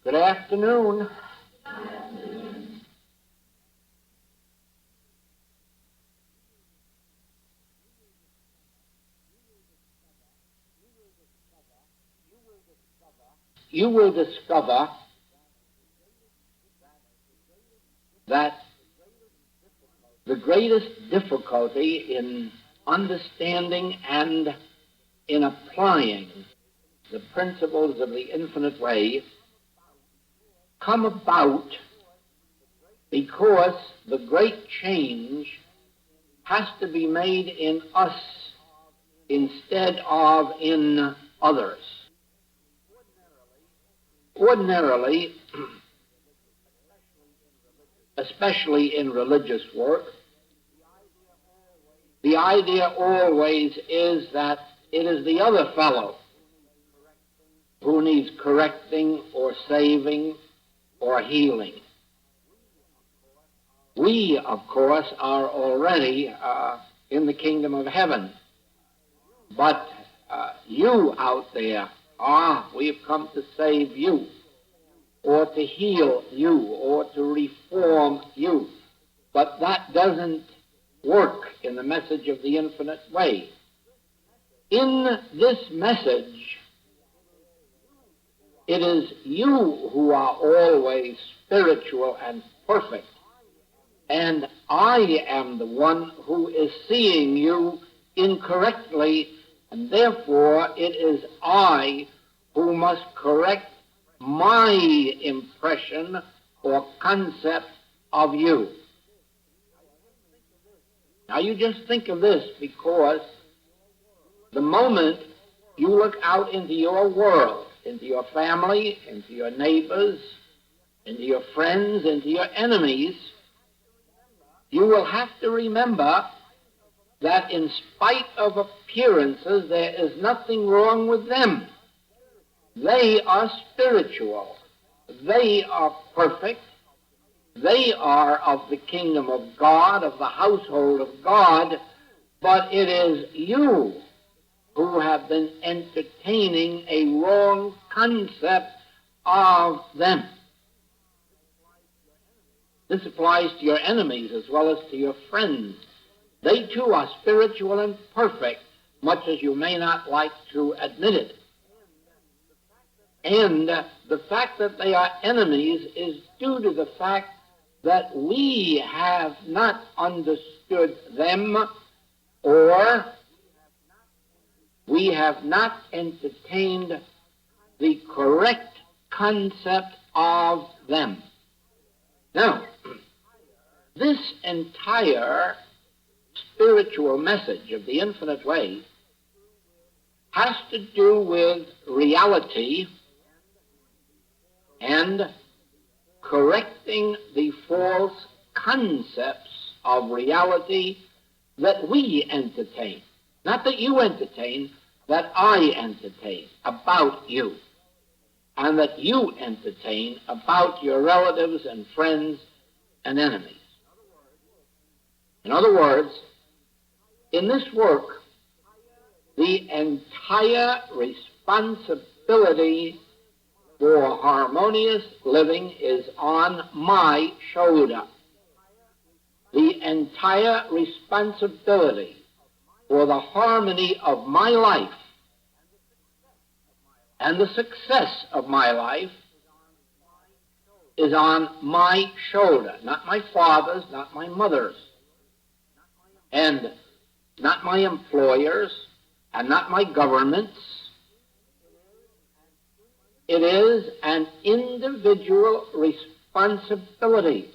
Good afternoon. You will discover that the greatest difficulty in understanding and in applying the principles of the infinite way come about because the great change has to be made in us instead of in others. Ordinarily, especially in religious work, the idea always is that it is the other fellow who needs correcting or saving or healing. We, of course, are already in the kingdom of heaven, but you out there, we've come to save you, or to heal you, or to reform you. But that doesn't work in the message of the infinite way. In this message, it is you who are always spiritual and perfect, and I am the one who is seeing you incorrectly, and therefore it is I who must correct my impression or concept of you. Now you just think of this, because the moment you look out into your world, into your family, into your neighbors, into your friends, into your enemies, you will have to remember that in spite of appearances, there is nothing wrong with them. They are spiritual. They are perfect. They are of the kingdom of God, of the household of God, but it is you who have been entertaining a wrong concept of them. This applies to your enemies as well as to your friends. They too are spiritual and perfect, much as you may not like to admit it. And the fact that they are enemies is due to the fact that we have not understood them, or we have not entertained the correct concept of them. Now, this entire spiritual message of the infinite way has to do with reality and correcting the false concepts of reality that we entertain. Not that you entertain, that I entertain about you, and that you entertain about your relatives and friends and enemies. In other words, in this work, the entire responsibility for harmonious living is on my shoulder. The entire responsibility for the harmony of my life and the success of my life is on my shoulder, not my father's, not my mother's, and not my employers, and not my government's. It is an individual responsibility.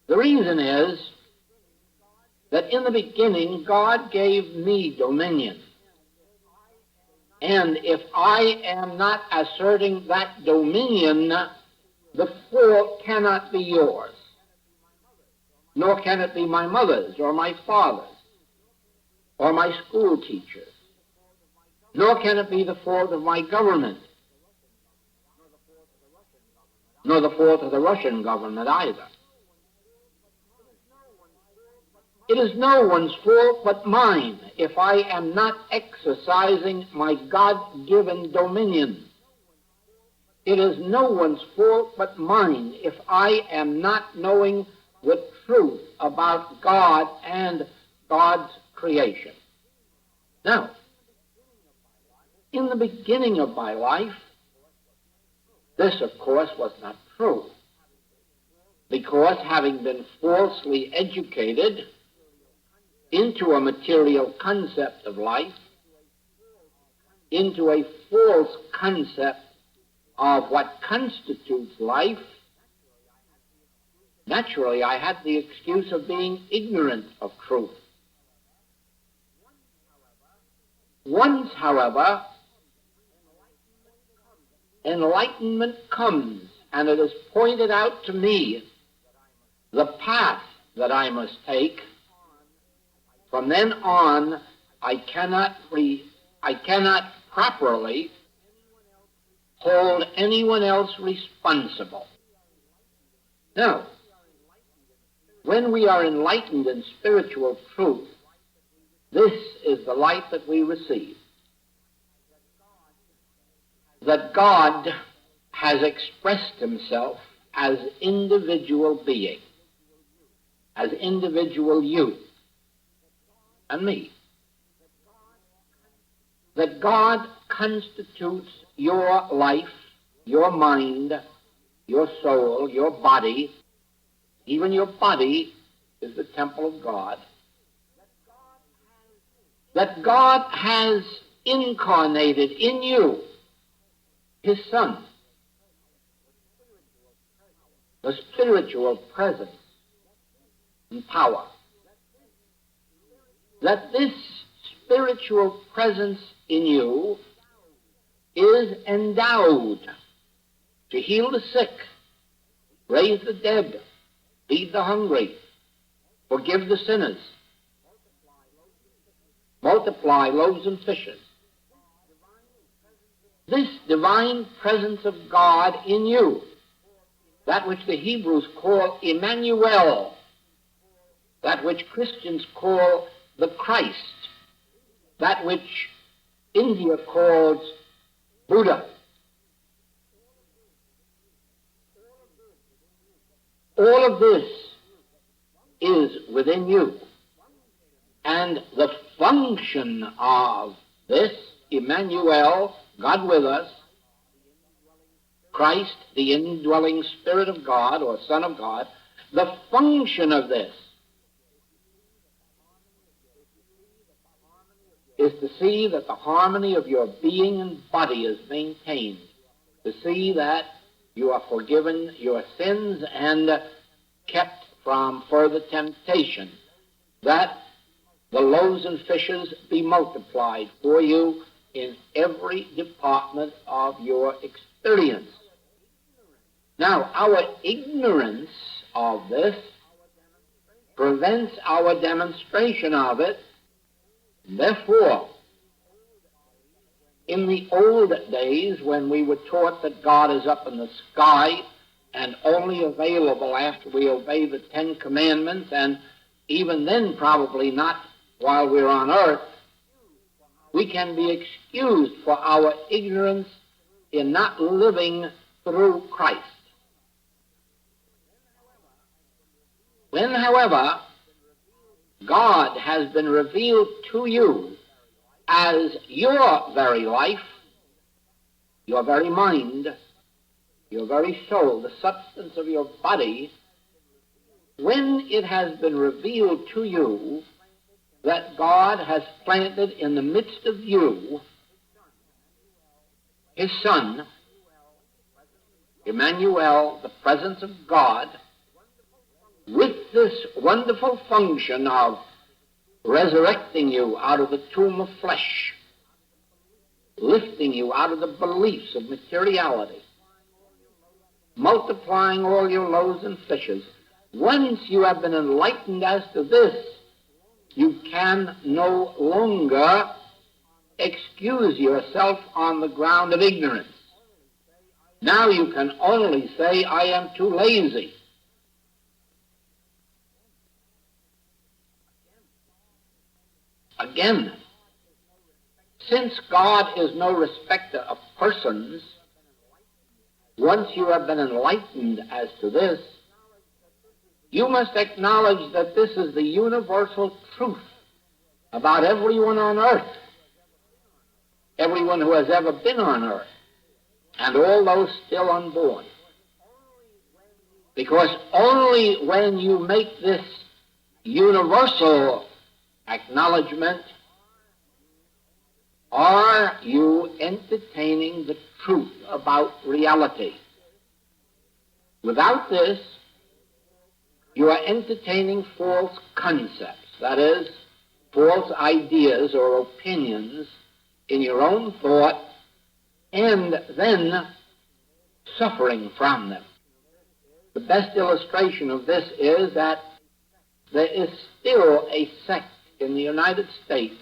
The reason is that in the beginning, God gave me dominion. And if I am not asserting that dominion, the fault cannot be yours, nor can it be my mother's or my father's or my school teachers, nor can it be the fault of my government, nor the fault of the Russian government either. It is no one's fault but mine if I am not exercising my God-given dominion. It is no one's fault but mine if I am not knowing the truth about God and God's creation. Now, in the beginning of my life, this, of course, was not true, because having been falsely educated into a material concept of life, into a false concept of what constitutes life, naturally I had the excuse of being ignorant of truth. Once, however, enlightenment comes, and it is pointed out to me the path that I must take. From then on, I cannot properly hold anyone else responsible. Now, when we are enlightened in spiritual truth, this is the light that we receive. That God has expressed himself as individual being, as individual you and me. That God constitutes your life, your mind, your soul, your body. Even your body is the temple of God. That God has incarnated in you his Son, the spiritual presence and power. That this spiritual presence in you is endowed to heal the sick, raise the dead, feed the hungry, forgive the sinners, multiply loaves and fishes. This divine presence of God in you, that which the Hebrews call Emmanuel, that which Christians call the Christ, that which India calls Buddha. All of this is within you. And the function of this, Emmanuel, God with us, Christ, the indwelling Spirit of God, or Son of God, the function of this is to see that the harmony of your being and body is maintained, to see that you are forgiven your sins and kept from further temptation, that the loaves and fishes be multiplied for you in every department of your experience. Now, our ignorance of this prevents our demonstration of it. Therefore, in the old days when we were taught that God is up in the sky and only available after we obey the Ten Commandments, and even then probably not while we're on earth, we can be excused for our ignorance in not living through Christ. When, however, God has been revealed to you as your very life, your very mind, your very soul, the substance of your body, when it has been revealed to you that God has planted in the midst of you his Son, Emmanuel, the presence of God, with this wonderful function of resurrecting you out of the tomb of flesh, lifting you out of the beliefs of materiality, multiplying all your loaves and fishes. Once you have been enlightened as to this, you can no longer excuse yourself on the ground of ignorance. Now you can only say, I am too lazy. Again, since God is no respecter of persons, once you have been enlightened as to this, you must acknowledge that this is the universal truth about everyone on earth, everyone who has ever been on earth, and all those still unborn. Because only when you make this universal acknowledgement are you entertaining the truth about reality. Without this, you are entertaining false concepts, that is, false ideas or opinions in your own thought, and then suffering from them. The best illustration of this is that there is still a sect in the United States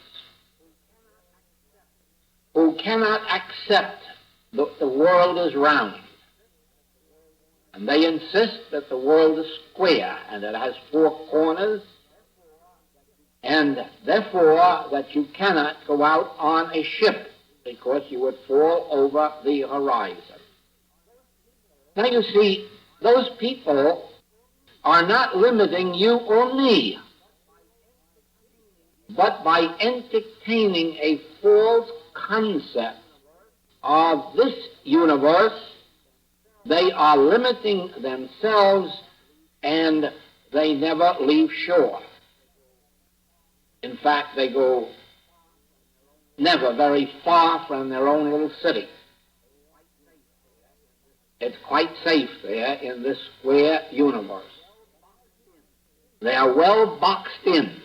who cannot accept that the world is round. And they insist that the world is square and it has four corners, and therefore that you cannot go out on a ship because you would fall over the horizon. Now you see, those people are not limiting you or me, but by entertaining a false concept of this universe, they are limiting themselves and they never leave shore. In fact, they go never very far from their own little city. It's quite safe there in this square universe. They are well boxed in.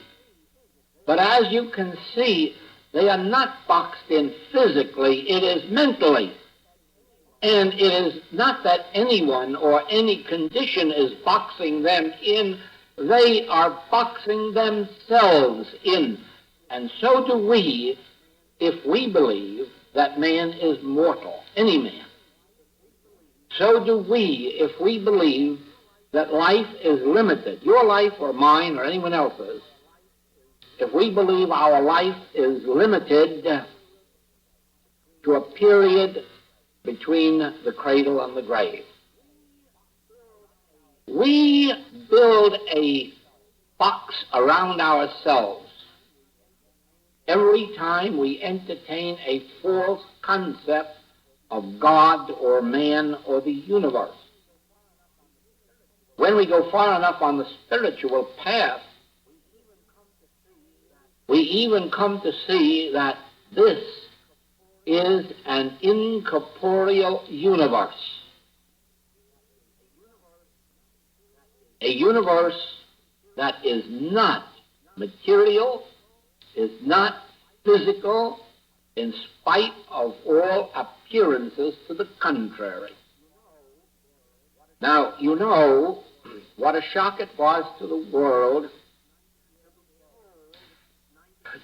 But as you can see, they are not boxed in physically, it is mentally. And it is not that anyone or any condition is boxing them in, they are boxing themselves in. And so do we if we believe that man is mortal, any man. So do we if we believe that life is limited, your life or mine or anyone else's. If we believe our life is limited to a period between the cradle and the grave. We build a box around ourselves every time we entertain a false concept of God or man or the universe. When we go far enough on the spiritual path, we even come to see that this is an incorporeal universe. A universe that is not material, is not physical, in spite of all appearances to the contrary. Now, you know what a shock it was to the world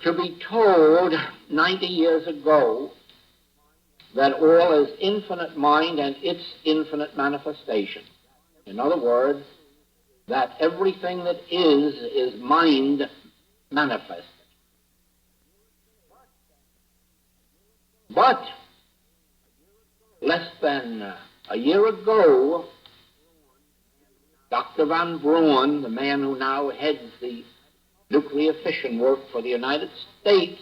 to be told 90 years ago that all is infinite mind and its infinite manifestation. In other words, that everything that is mind manifest. But less than a year ago, Dr. von Braun, the man who now heads the nuclear fission work for the United States,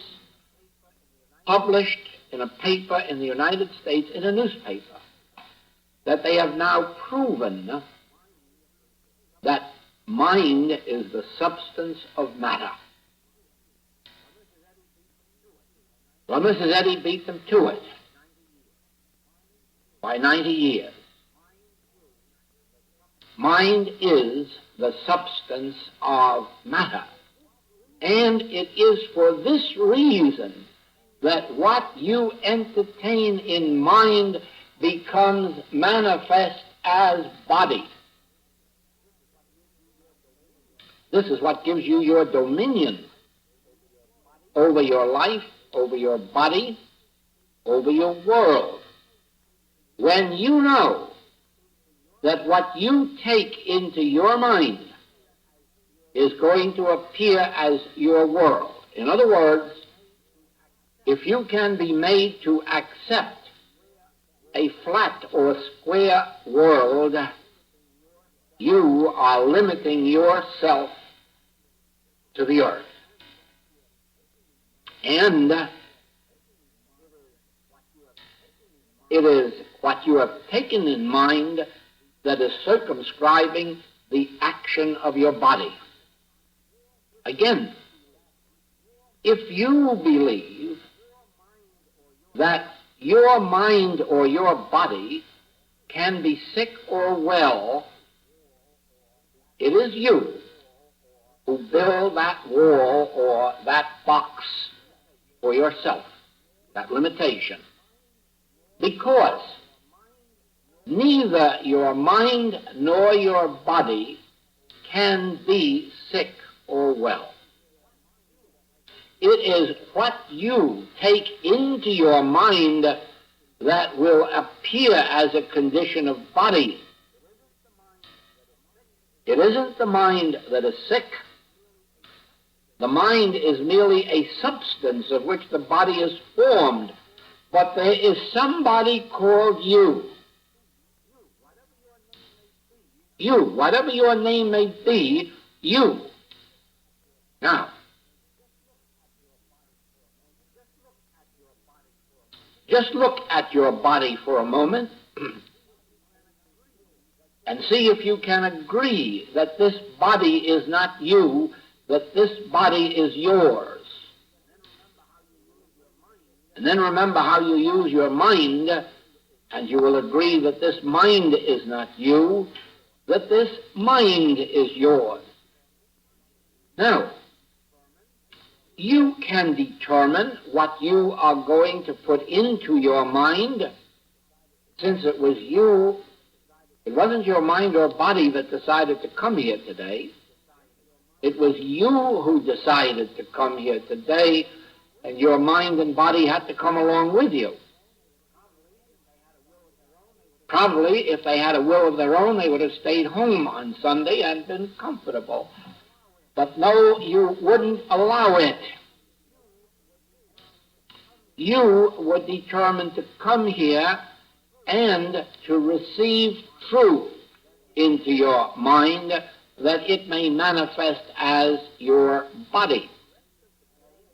published in a paper in the United States, in a newspaper, that they have now proven that mind is the substance of matter. Well, Mrs. Eddy beat them to it by 90 years. Mind is the substance of matter. And it is for this reason that what you entertain in mind becomes manifest as body. This is what gives you your dominion over your life, over your body, over your world. When you know that what you take into your mind is going to appear as your world. In other words, if you can be made to accept a flat or square world, you are limiting yourself to the earth. And it is what you have taken in mind that is circumscribing the action of your body. Again, if you believe that your mind or your body can be sick or well, it is you who build that wall or that box for yourself, that limitation. Because neither your mind nor your body can be sick or well. It is what you take into your mind that will appear as a condition of body. It isn't the mind that is sick. The mind is merely a substance of which the body is formed. But there is somebody called you. You, whatever your name may be, you. Now, just look at your body for a moment and see if you can agree that this body is not you, that this body is yours. And then remember how you use your mind, and you will agree that this mind is not you, that this mind is yours. Now, you can determine what you are going to put into your mind, since it was you. It wasn't your mind or body that decided to come here today. It was you who decided to come here today, and your mind and body had to come along with you. Probably, if they had a will of their own, they would have stayed home on Sunday and been comfortable. But no, you wouldn't allow it. You were determined to come here and to receive truth into your mind that it may manifest as your body.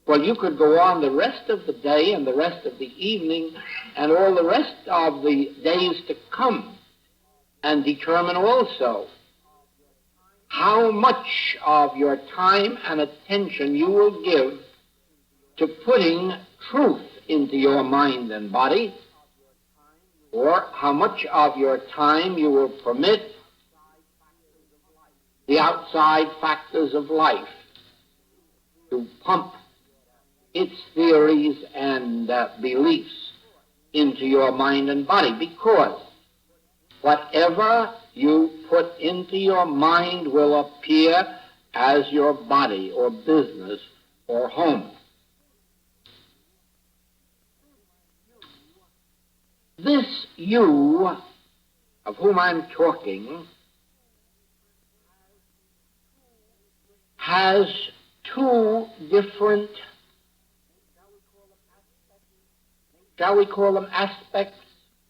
Well, you could go on the rest of the day and the rest of the evening and all the rest of the days to come and determine also how much of your time and attention you will give to putting truth into your mind and body, or how much of your time you will permit the outside factors of life to pump its theories and beliefs into your mind and body, because whatever you put into your mind will appear as your body or business or home. This you of whom I'm talking has two different, shall we call them aspects,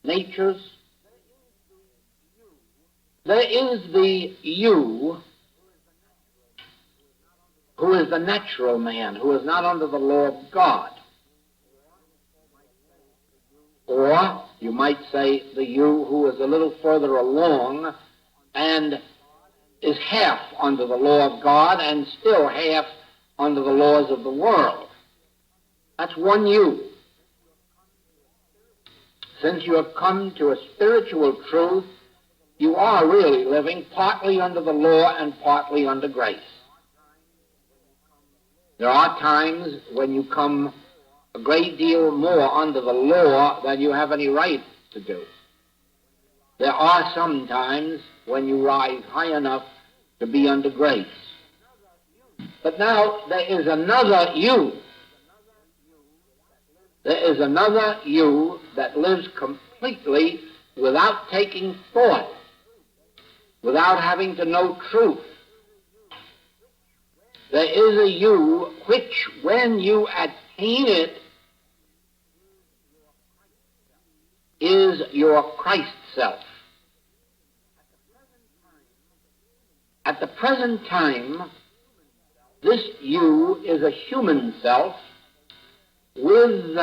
natures? There is the you who is the natural man, who is not under the law of God. Or you might say the you who is a little further along and is half under the law of God and still half under the laws of the world. That's one you. Since you have come to a spiritual truth, you are really living partly under the law and partly under grace. There are times when you come a great deal more under the law than you have any right to do. There are some times when you rise high enough to be under grace. But now there is another you. There is another you that lives completely without taking thought, without having to know truth. There is a you which, when you attain it, is is your Christ self. At the present time, this you is a human self with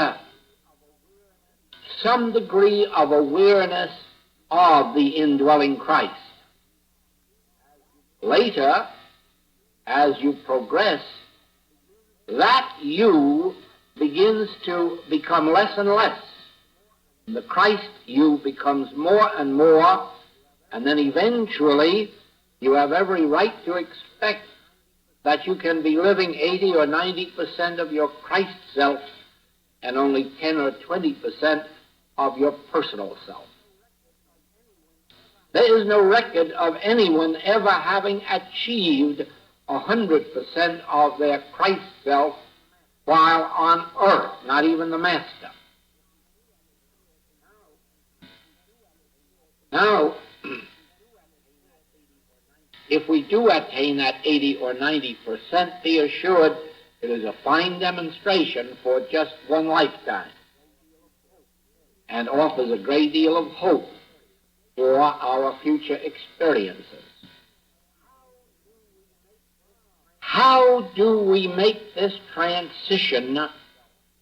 some degree of awareness of the indwelling Christ. Later, as you progress, that you begins to become less and less. The Christ you becomes more and more, and then eventually you have every right to expect that you can be living 80 or 90% of your Christ self and only 10 or 20% of your personal self. There is no record of anyone ever having achieved 100% of their Christ self while on earth, not even the Master. Now, if we do attain that 80 or 90%, be assured it is a fine demonstration for just one lifetime and offers a great deal of hope for our future experiences. How do we make this transition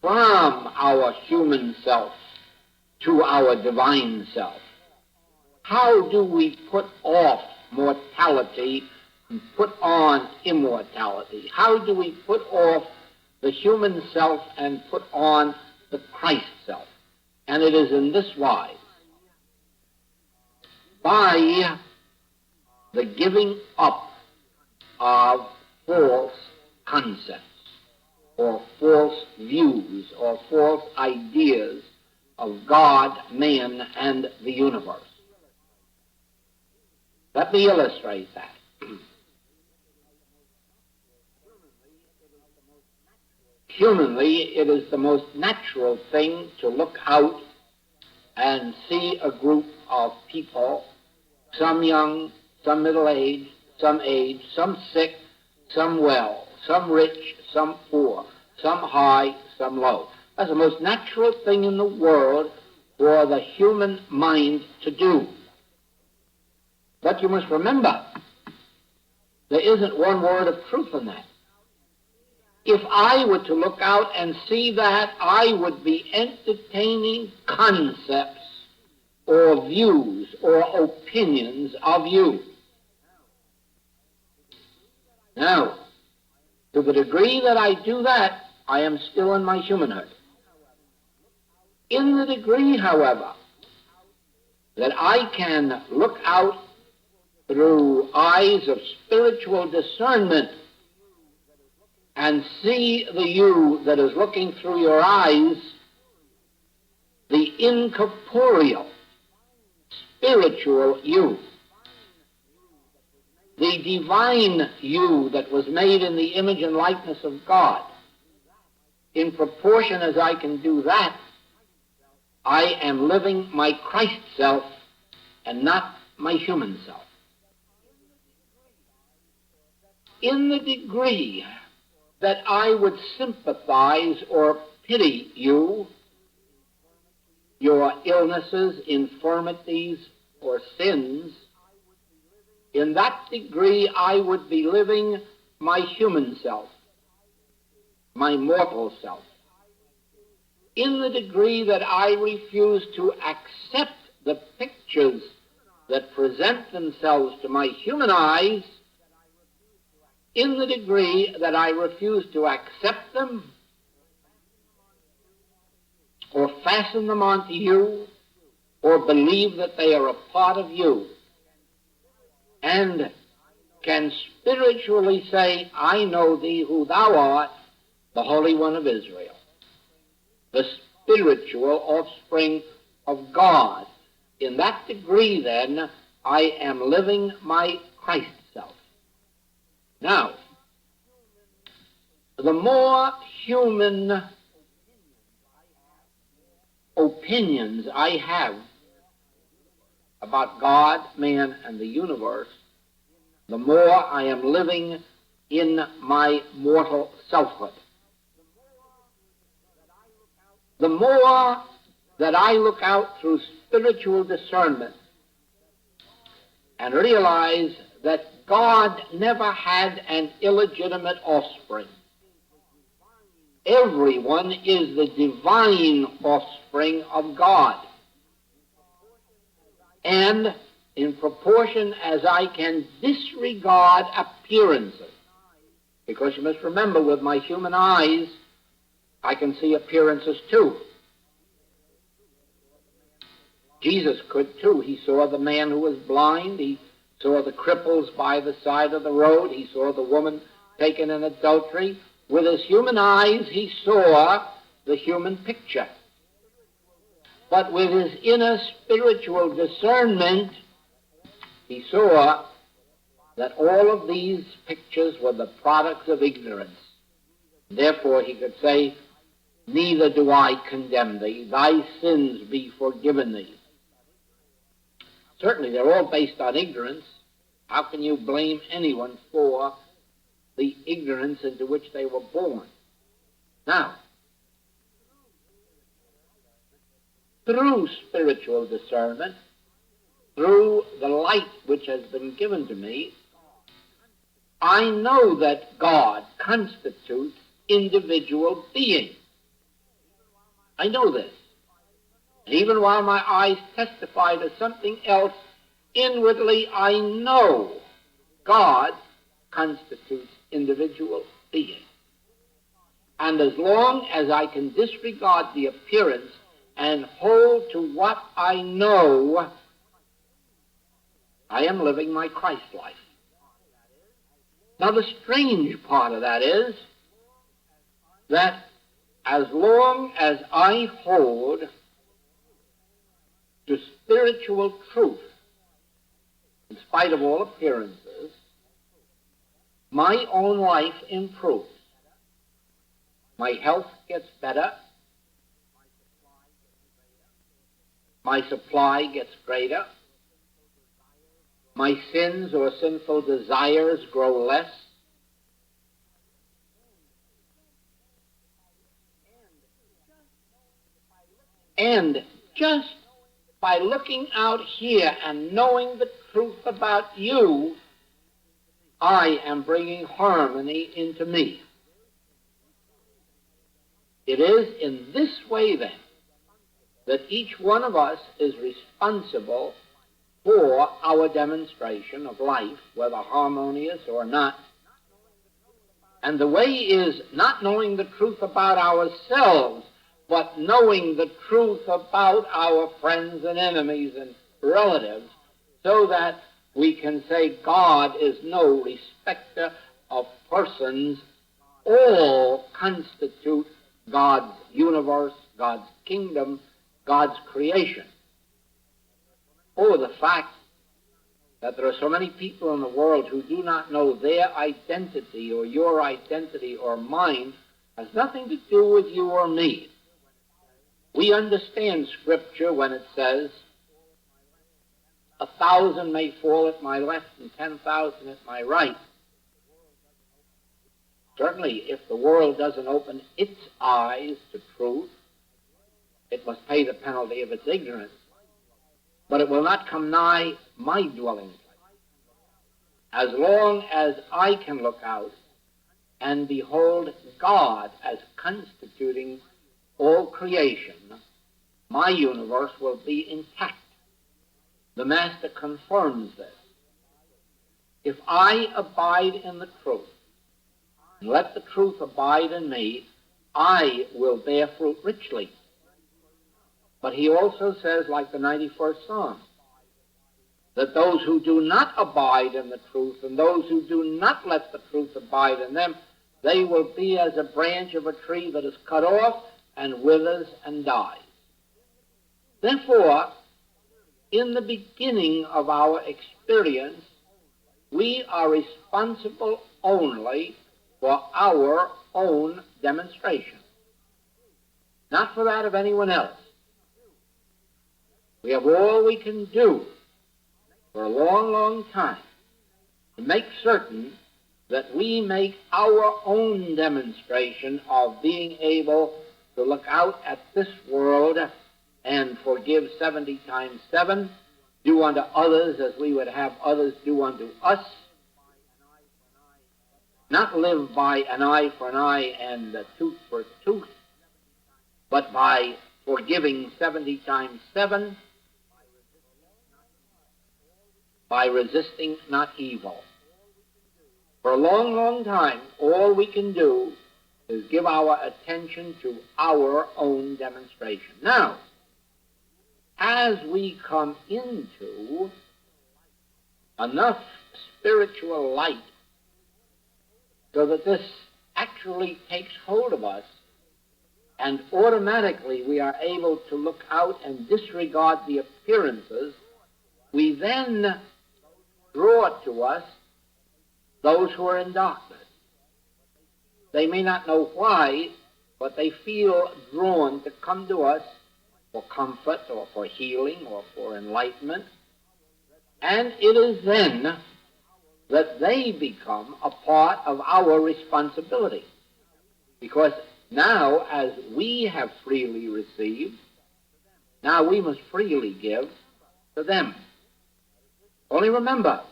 from our human self to our divine self? How do we put off mortality and put on immortality? How do we put off the human self and put on the Christ self? And it is in this wise: by the giving up of false concepts or false views or false ideas of God, man, and the universe. Let me illustrate that. Humanly, it is the most natural thing to look out and see a group of people, some young, some middle-aged, some sick, some well, some rich, some poor, some high, some low. That's the most natural thing in the world for the human mind to do. But you must remember, there isn't one word of truth in that. If I were to look out and see that, I would be entertaining concepts or views or opinions of you. Now, to the degree that I do that, I am still in my humanhood. In the degree, however, that I can look out through eyes of spiritual discernment and see the you that is looking through your eyes, the incorporeal, spiritual you, the divine you that was made in the image and likeness of God. In proportion as I can do that, I am living my Christ self and not my human self. In the degree that I would sympathize or pity you, your illnesses, infirmities, or sins, in that degree I would be living my human self, my mortal self. In the degree that I refuse to accept the pictures that present themselves to my human eyes, in the degree that I refuse to accept them or fasten them onto you or believe that they are a part of you, and can spiritually say, I know thee who thou art, the Holy One of Israel, the spiritual offspring of God. In that degree, then, I am living my Christ self. Now, the more human opinions I have about God, man, and the universe, the more I am living in my mortal selfhood. The more that I look out through spiritual discernment and realize that God never had an illegitimate offspring. Everyone is the divine offspring of God. And in proportion as I can disregard appearances, because you must remember, with my human eyes, I can see appearances too. Jesus could too. He saw the man who was blind. He saw the cripples by the side of the road. He saw the woman taken in adultery. With his human eyes, he saw the human picture. But with his inner spiritual discernment, he saw that all of these pictures were the products of ignorance. Therefore, he could say, neither do I condemn thee. Thy sins be forgiven thee. Certainly, they're all based on ignorance. How can you blame anyone for the ignorance into which they were born? Now, through spiritual discernment, through the light which has been given to me, I know that God constitutes individual beings. I know this. And even while my eyes testify to something else, inwardly I know God constitutes individual beings. And as long as I can disregard the appearance and hold to what I know, I am living my Christ life. Now, the strange part of that is that as long as I hold to spiritual truth, in spite of all appearances, my own life improves. My health gets better. My supply gets greater. My sins or sinful desires grow less. And just by looking out here and knowing the truth about you, I am bringing harmony into me. It is in this way, then, that each one of us is responsible for our demonstration of life, whether harmonious or not. And the way is not knowing the truth about ourselves, but knowing the truth about our friends and enemies and relatives, so that we can say God is no respecter of persons. All constitute God's universe, God's kingdom, God's creation. Oh, the fact that there are so many people in the world who do not know their identity or your identity or mine has nothing to do with you or me. We understand Scripture when it says, 1,000 may fall at my left and 10,000 at my right. Certainly, if the world doesn't open its eyes to truth, it must pay the penalty of its ignorance. But it will not come nigh my dwelling place. As long as I can look out and behold God as constituting all creation, my universe will be intact. The Master confirms this. If I abide in the truth, and let the truth abide in me, I will bear fruit richly. But he also says, like the 91st Psalm, that those who do not abide in the truth and those who do not let the truth abide in them, they will be as a branch of a tree that is cut off and withers and dies. Therefore, in the beginning of our experience, we are responsible only for our own demonstration, not for that of anyone else. We have all we can do for a long, long time to make certain that we make our own demonstration of being able to look out at this world and forgive 70 times 7, do unto others as we would have others do unto us. Not live by an eye for an eye and a tooth for a tooth, but by forgiving 70 times 7, by resisting not evil. For a long, long time, all we can do is give our attention to our own demonstration. Now, as we come into enough spiritual light so that this actually takes hold of us, and automatically we are able to look out and disregard the appearances, we then draw to us those who are in darkness. They may not know why, but they feel drawn to come to us for comfort or for healing or for enlightenment. And it is then that they become a part of our responsibility. Because now, as we have freely received, now we must freely give to them. Only remember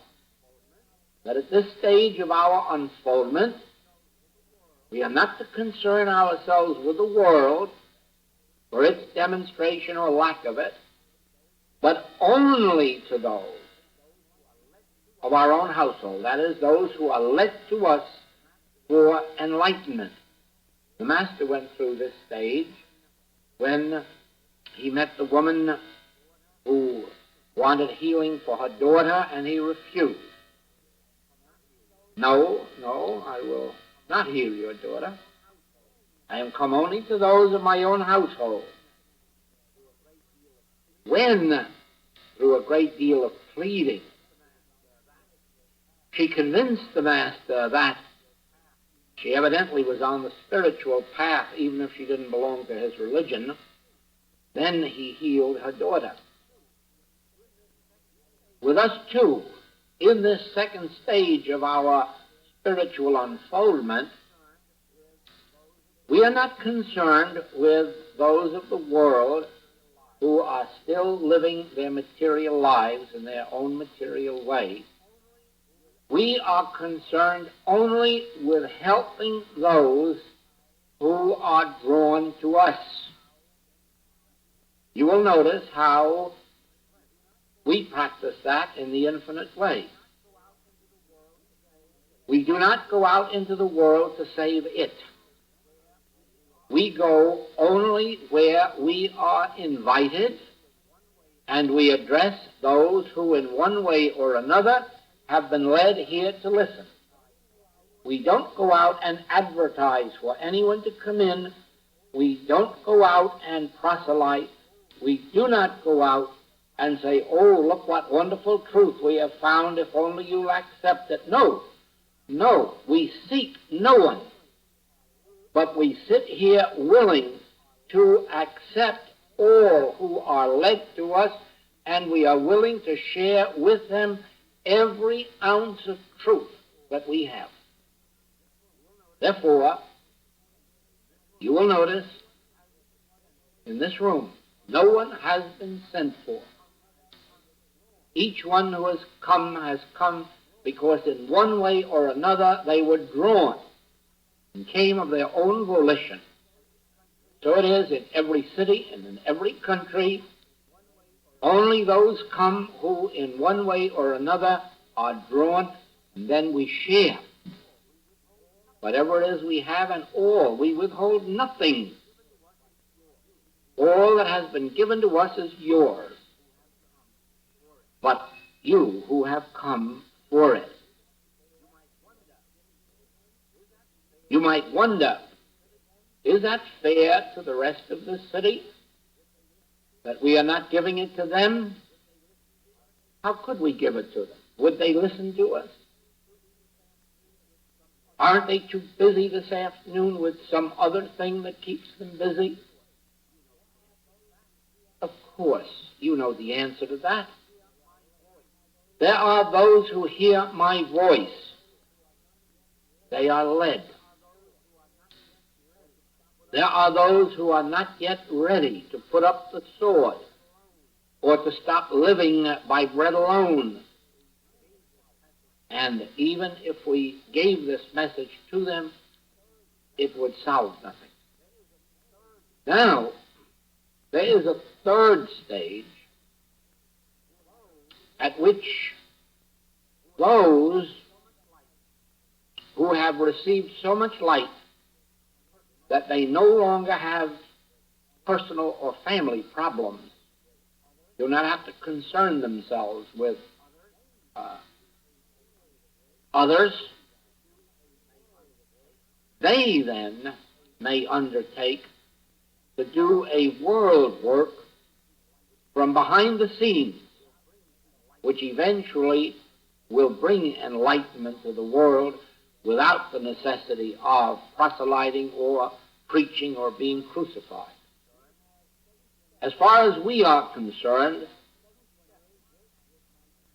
that at this stage of our unfoldment, we are not to concern ourselves with the world for its demonstration or lack of it, but only to those of our own household, that is, those who are led to us for enlightenment. The Master went through this stage when he met the woman who wanted healing for her daughter, and he refused. No, I will not heal your daughter. I am come only to those of my own household. When, through a great deal of pleading, she convinced the Master that she evidently was on the spiritual path, even if she didn't belong to his religion, then he healed her daughter. With us, too, in this second stage of our spiritual unfoldment, we are not concerned with those of the world who are still living their material lives in their own material way. We are concerned only with helping those who are drawn to us. You will notice how we practice that in the infinite way. We do not go out into the world to save it. We go only where we are invited, and we address those who in one way or another have been led here to listen. We don't go out and advertise for anyone to come in. We don't go out and proselyte. We do not go out and say, oh, look what wonderful truth we have found, if only you'll accept it. No, we seek no one. But we sit here willing to accept all who are led to us, and we are willing to share with them every ounce of truth that we have. Therefore, you will notice in this room, no one has been sent for. Each one who has come because in one way or another they were drawn and came of their own volition. So it is in every city and in every country. Only those come who in one way or another are drawn, and then we share whatever it is we have, and all. We withhold nothing. All that has been given to us is yours. But you who have come for it. You might wonder, is that fair to the rest of the city, that we are not giving it to them? How could we give it to them? Would they listen to us? Aren't they too busy this afternoon with some other thing that keeps them busy? Of course, you know the answer to that. There are those who hear my voice. They are led. There are those who are not yet ready to put up the sword or to stop living by bread alone. And even if we gave this message to them, it would solve nothing. Now, there is a third stage at which those who have received so much light that they no longer have personal or family problems do not have to concern themselves with others. They then may undertake to do a world work from behind the scenes, which eventually will bring enlightenment to the world without the necessity of proselyting or preaching or being crucified. As far as we are concerned,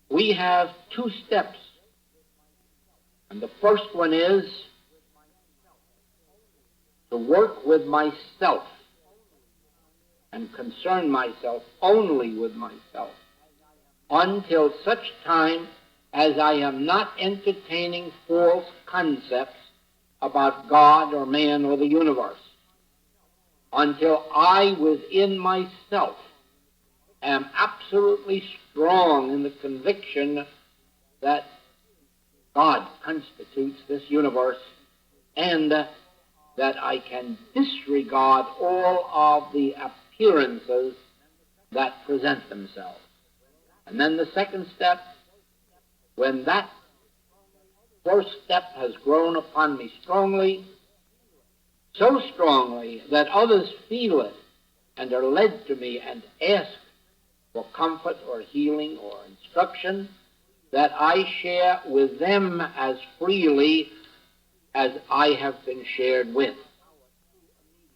we have two steps. And the first one is to work with myself and concern myself only with myself until such time as I am not entertaining false concepts about God or man or the universe, until I within myself am absolutely strong in the conviction that God constitutes this universe and that I can disregard all of the appearances that present themselves. And then the second step, when that first step has grown upon me strongly, so strongly that others feel it and are led to me and ask for comfort or healing or instruction, that I share with them as freely as I have been shared with.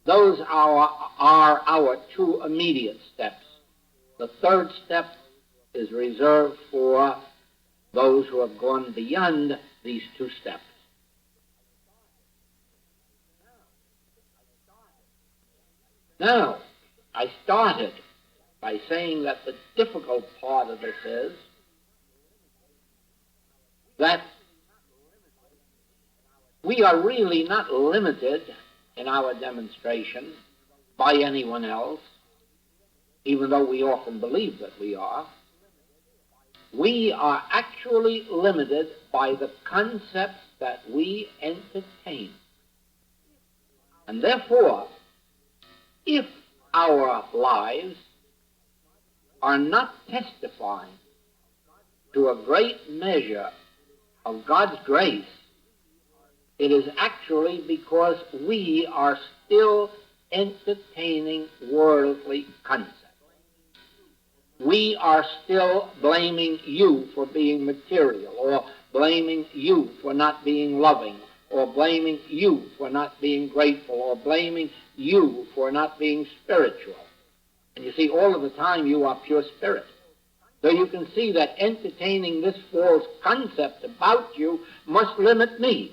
Those are our two immediate steps. The third step is reserved for those who have gone beyond these two steps. Now, I started by saying that the difficult part of this is that we are really not limited in our demonstration by anyone else, even though we often believe that we are. We are actually limited by the concepts that we entertain. And therefore, if our lives are not testifying to a great measure of God's grace, it is actually because we are still entertaining worldly concepts. We are still blaming you for being material, or blaming you for not being loving, or blaming you for not being grateful, or blaming you for not being spiritual. And you see, all of the time you are pure spirit. So you can see that entertaining this false concept about you must limit me.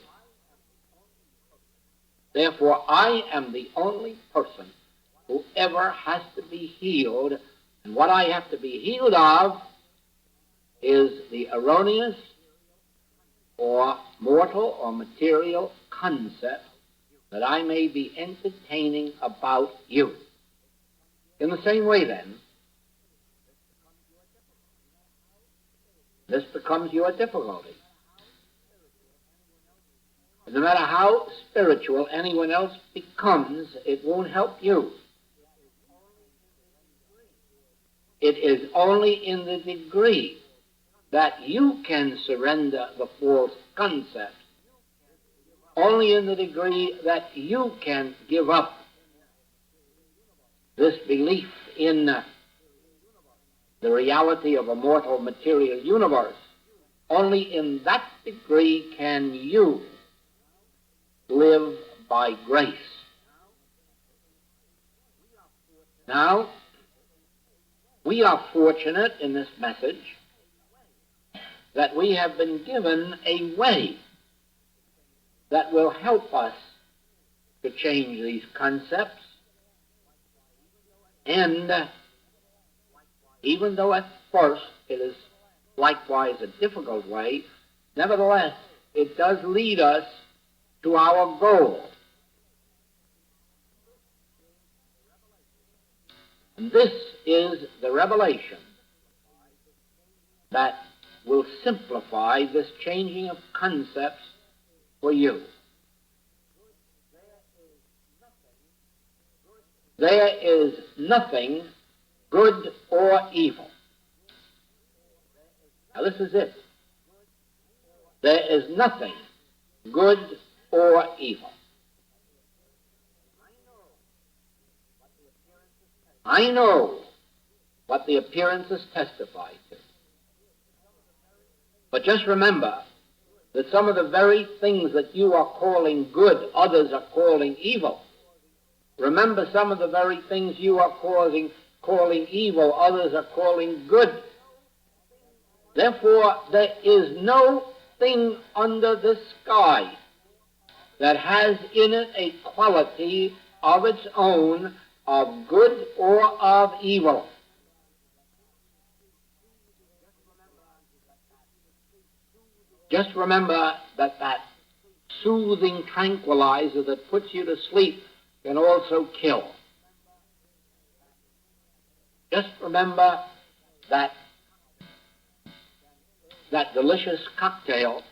Therefore, I am the only person who ever has to be healed. And what I have to be healed of is the erroneous or mortal or material concept that I may be entertaining about you. In the same way, then, this becomes your difficulty. No matter how spiritual anyone else becomes, it won't help you. It is only in the degree that you can surrender the false concept, only in the degree that you can give up this belief in the reality of a mortal material universe, only in that degree can you live by grace. Now, we are fortunate in this message that we have been given a way that will help us to change these concepts. And even though at first it is likewise a difficult way, nevertheless, it does lead us to our goal. And this is the revelation that will simplify this changing of concepts for you. There is nothing good or evil. Now this is it. There is nothing good or evil. I know what the appearances testify to. But just remember that some of the very things that you are calling good, others are calling evil. Remember, some of the very things you are calling evil, others are calling good. Therefore, there is no thing under the sky that has in it a quality of its own of good or of evil. Just remember that that soothing tranquilizer that puts you to sleep can also kill. Just remember that that delicious cocktail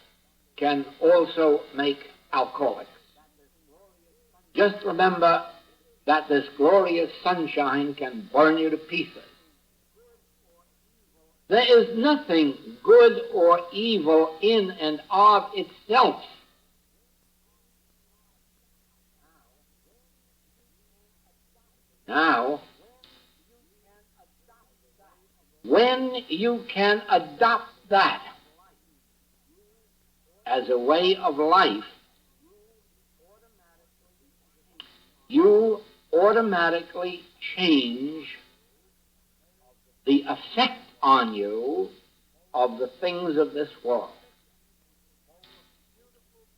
can also make alcoholics. Just remember that this glorious sunshine can burn you to pieces. There is nothing good or evil in and of itself. Now, when you can adopt that as a way of life, you automatically change the effect on you of the things of this world.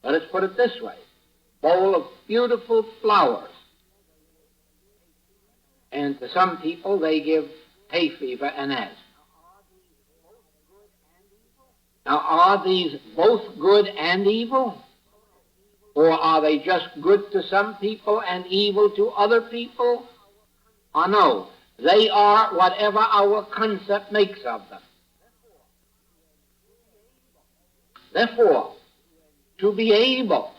Let us put it this way. Bowl of beautiful flowers. And to some people they give hay fever and asthma. Now, are these both good and evil? Or are they just good to some people and evil to other people? Or no, they are whatever our concept makes of them. Therefore, to be able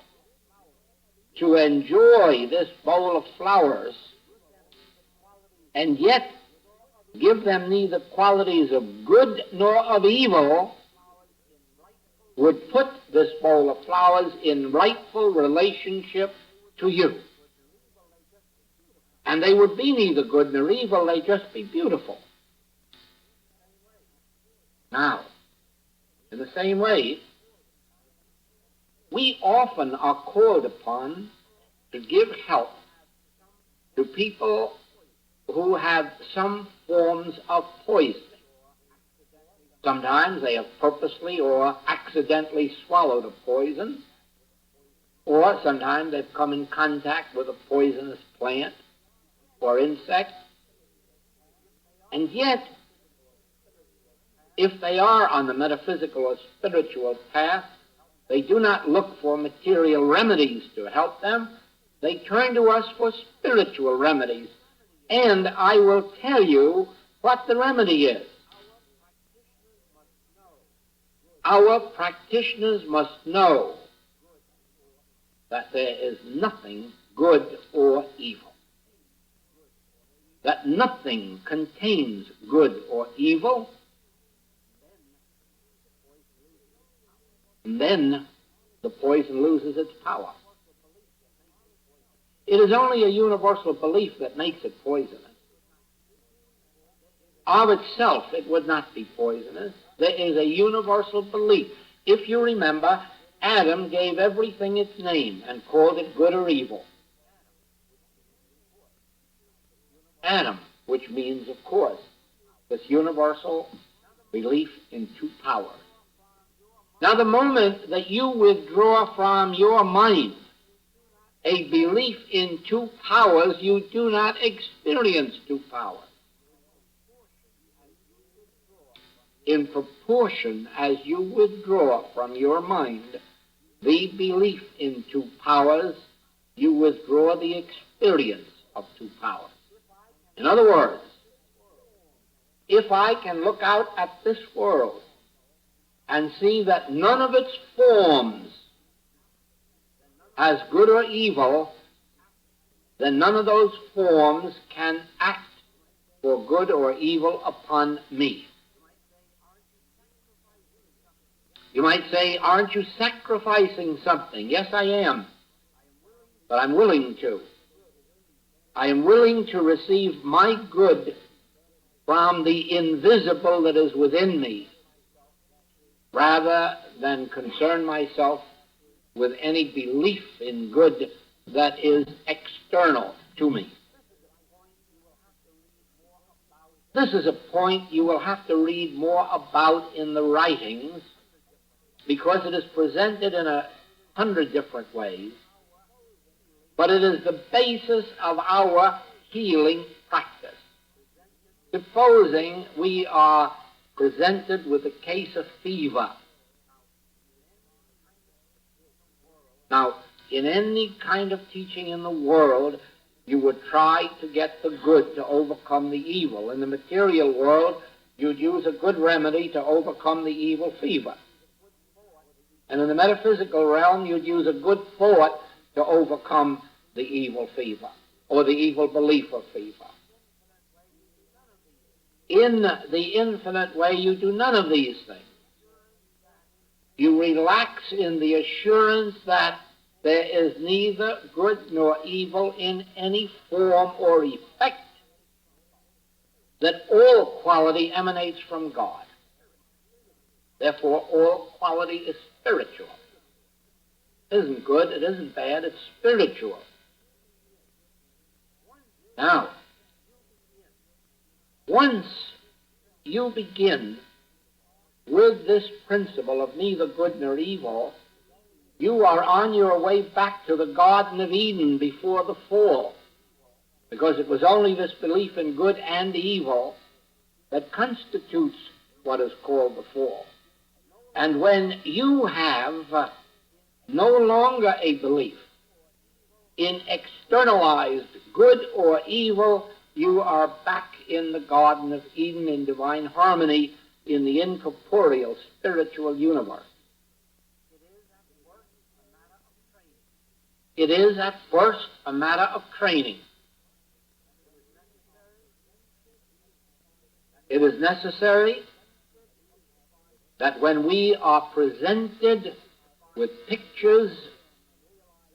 to enjoy this bowl of flowers and yet give them neither qualities of good nor of evil would put this bowl of flowers in rightful relationship to you. And they would be neither good nor evil, they'd just be beautiful. Now, in the same way, we often are called upon to give help to people who have some forms of poisoning. Sometimes they have purposely or accidentally swallowed a poison, or sometimes they've come in contact with a poisonous plant or insect. And yet, if they are on the metaphysical or spiritual path, they do not look for material remedies to help them. They turn to us for spiritual remedies. And I will tell you what the remedy is. Our practitioners must know that there is nothing good or evil. That nothing contains good or evil. And then the poison loses its power. It is only a universal belief that makes it poisonous. Of itself, it would not be poisonous. There is a universal belief. If you remember, Adam gave everything its name and called it good or evil. Adam, which means, of course, this universal belief in two powers. Now, the moment that you withdraw from your mind a belief in two powers, you do not experience two powers. In proportion as you withdraw from your mind the belief in two powers, you withdraw the experience of two powers. In other words, if I can look out at this world and see that none of its forms has good or evil, then none of those forms can act for good or evil upon me. You might say, aren't you sacrificing something? Yes, I am, but I'm willing to. I am willing to receive my good from the invisible that is within me, rather than concern myself with any belief in good that is external to me. This is a point you will have to read more about in the writings, because it is presented in 100 different ways, but it is the basis of our healing practice. Supposing we are presented with a case of fever. Now, in any kind of teaching in the world, you would try to get the good to overcome the evil. In the material world, you'd use a good remedy to overcome the evil fever. And in the metaphysical realm, you'd use a good thought to overcome the evil fever, or the evil belief of fever. In the infinite way, you do none of these things. You relax in the assurance that there is neither good nor evil in any form or effect, that all quality emanates from God. Therefore, all quality is spiritual. It isn't good, it isn't bad, it's spiritual. Now, once you begin with this principle of neither good nor evil, you are on your way back to the Garden of Eden before the fall, because it was only this belief in good and evil that constitutes what is called the fall. And when you have no longer a belief in externalized good or evil, you are back in the Garden of Eden in divine harmony in the incorporeal spiritual universe. It is at first a matter of training. It is necessary that when we are presented with pictures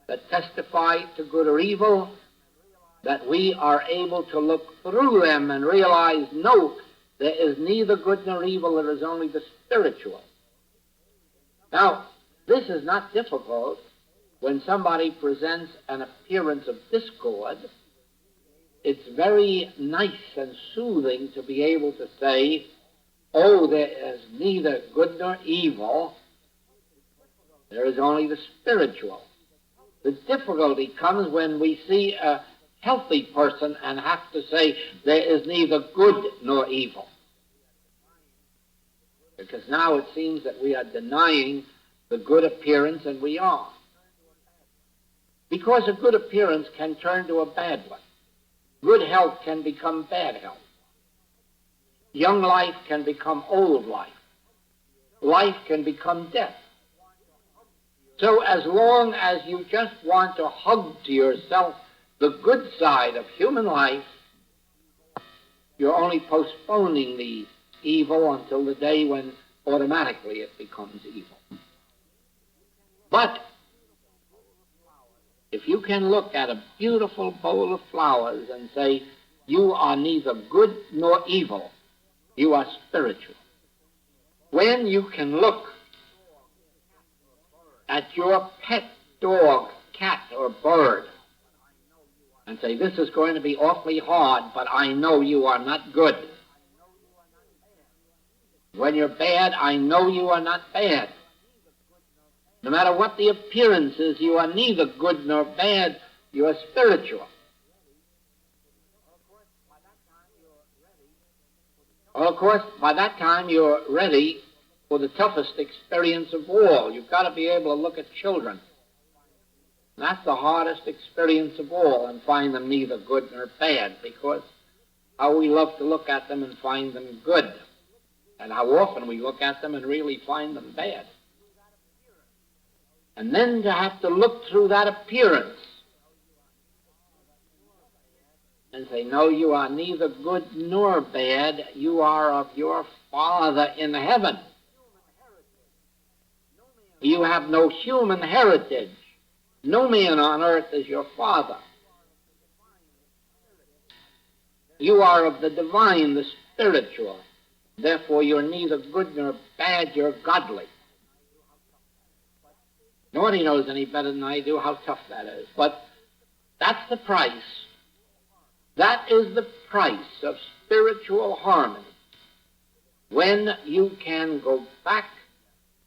that testify to good or evil, that we are able to look through them and realize, no, there is neither good nor evil, there is only the spiritual. Now, this is not difficult when somebody presents an appearance of discord. It's very nice and soothing to be able to say, oh, there is neither good nor evil, there is only the spiritual. The difficulty comes when we see a healthy person and have to say there is neither good nor evil. Because now it seems that we are denying the good appearance, and we are. Because a good appearance can turn to a bad one. Good health can become bad health. Young life can become old life. Life can become death. So as long as you just want to hug to yourself the good side of human life, you're only postponing the evil until the day when automatically it becomes evil. But if you can look at a beautiful bowl of flowers and say, you are neither good nor evil, you are spiritual. When you can look at your pet dog, cat, or bird and say, this is going to be awfully hard, but I know you are not good. When you're bad, I know you are not bad. No matter what the appearance is, you are neither good nor bad. You are spiritual. Well, of course, by that time you're ready for the toughest experience of all. You've got to be able to look at children. That's the hardest experience of all, and find them neither good nor bad, because how we love to look at them and find them good, and how often we look at them and really find them bad. And then to have to look through that appearance and say, no, you are neither good nor bad. You are of your Father in heaven. You have no human heritage. No man on earth is your father. You are of the divine, the spiritual. Therefore, you're neither good nor bad, you're godly. Nobody knows any better than I do how tough that is. But that's the price. That is the price of spiritual harmony. When you can go back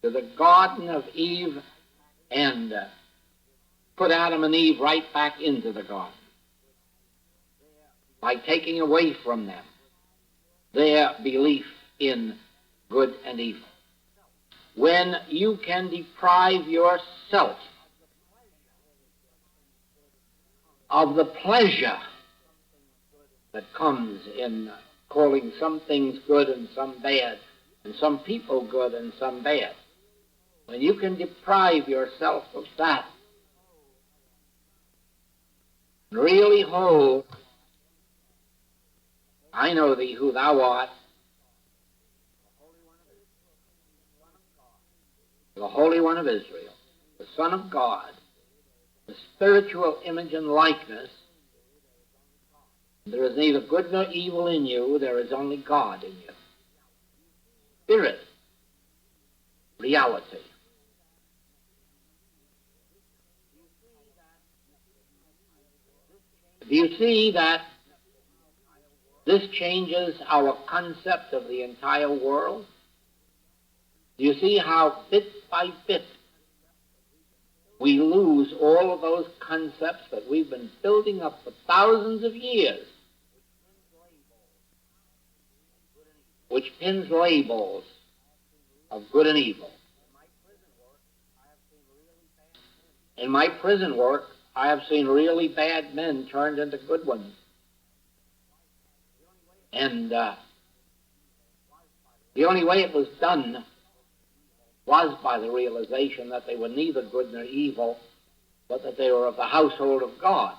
to the Garden of Eve and put Adam and Eve right back into the garden by taking away from them their belief in good and evil. When you can deprive yourself of the pleasure that comes in calling some things good and some bad, and some people good and some bad, when you can deprive yourself of that, really hold, I know thee who thou art, the Holy One of Israel, the Son of God, the spiritual image and likeness. There is neither good nor evil in you, there is only God in you. Spirit, reality. Do you see that this changes our concept of the entire world? Do you see how bit by bit we lose all of those concepts that we've been building up for thousands of years, which pins labels of good and evil? In my prison work, I have seen really bad men turned into good ones. And the only way it was done was by the realization that they were neither good nor evil, but that they were of the household of God,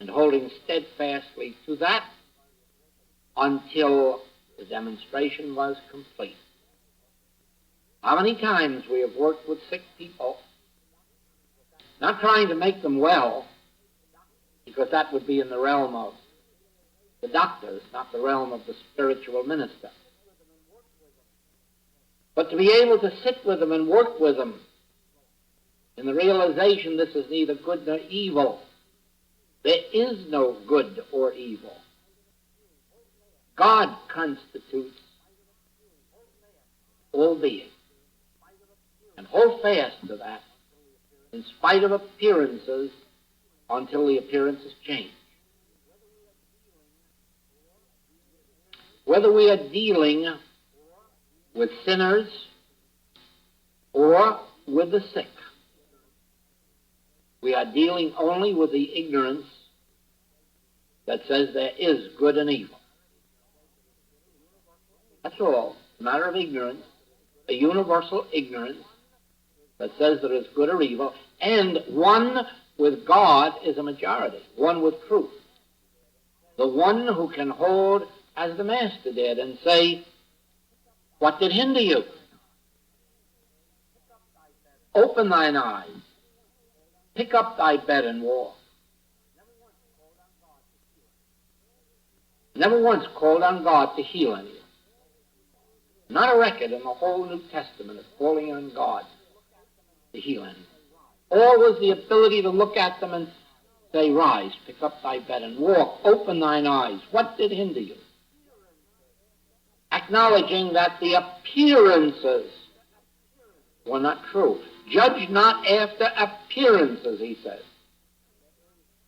and holding steadfastly to that until the demonstration was complete. How many times we have worked with sick people, not trying to make them well, because that would be in the realm of the doctors, not the realm of the spiritual minister, but to be able to sit with them and work with them in the realization this is neither good nor evil. There is no good or evil. God constitutes all being. And hold fast to that in spite of appearances until the appearances change. Whether we are dealing with sinners or with the sick, we are dealing only with the ignorance that says there is good and evil. That's all. It's a matter of ignorance, a universal ignorance that says there is good or evil, and one with God is a majority, one with truth. The one who can hold as the Master did and say, what did hinder you? Open thine eyes. Pick up thy bed and walk. Never once called on God to heal any. Not a record in the whole New Testament of calling on God to heal any. Always the ability to look at them and say, rise, pick up thy bed and walk. Open thine eyes. What did hinder you? Acknowledging that the appearances were not true. Judge not after appearances, he says.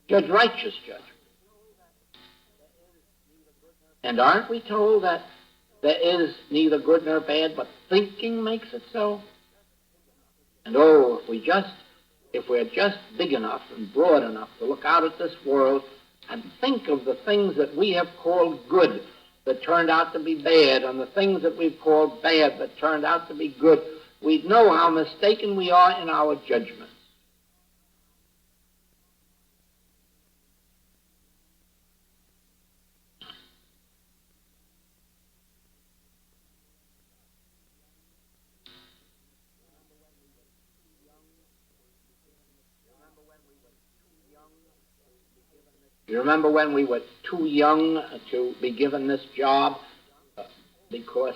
Judge righteous judgment. And aren't we told that there is neither good nor bad, but thinking makes it so? And oh, if we're just big enough and broad enough to look out at this world and think of the things that we have called good that turned out to be bad, and the things that we've called bad that turned out to be good, we'd know how mistaken we are in our judgments. You remember when we were too young to be given this job because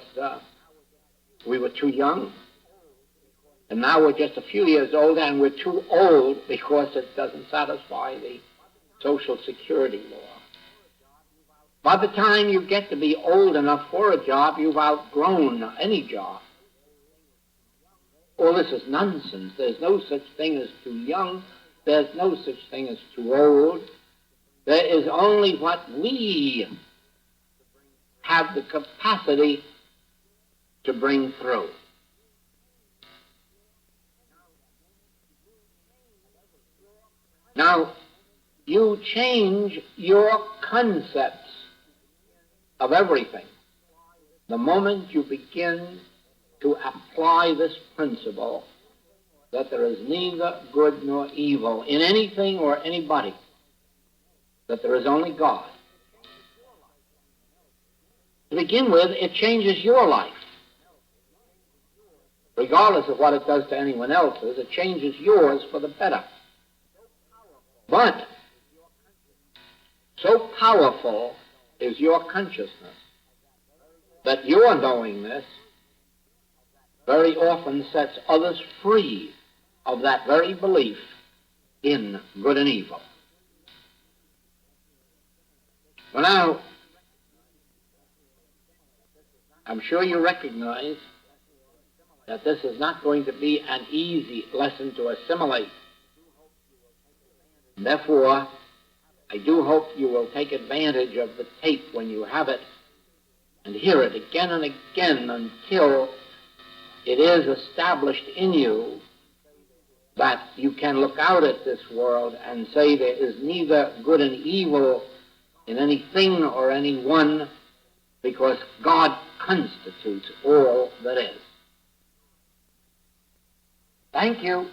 we were too young? And now we're just a few years old and we're too old because it doesn't satisfy the Social Security law. By the time you get to be old enough for a job, you've outgrown any job. All this is nonsense. There's no such thing as too young. There's no such thing as too old. There is only what we have the capacity to bring through. Now, you change your concepts of everything the moment you begin to apply this principle that there is neither good nor evil in anything or anybody, that there is only God. To begin with, it changes your life. Regardless of what it does to anyone else's, it changes yours for the better. But so powerful is your consciousness that your knowing this very often sets others free of that very belief in good and evil. Well, now, I'm sure you recognize that this is not going to be an easy lesson to assimilate. And therefore, I do hope you will take advantage of the tape when you have it and hear it again and again until it is established in you that you can look out at this world and say there is neither good and evil in anything or anyone, because God constitutes all that is. Thank you.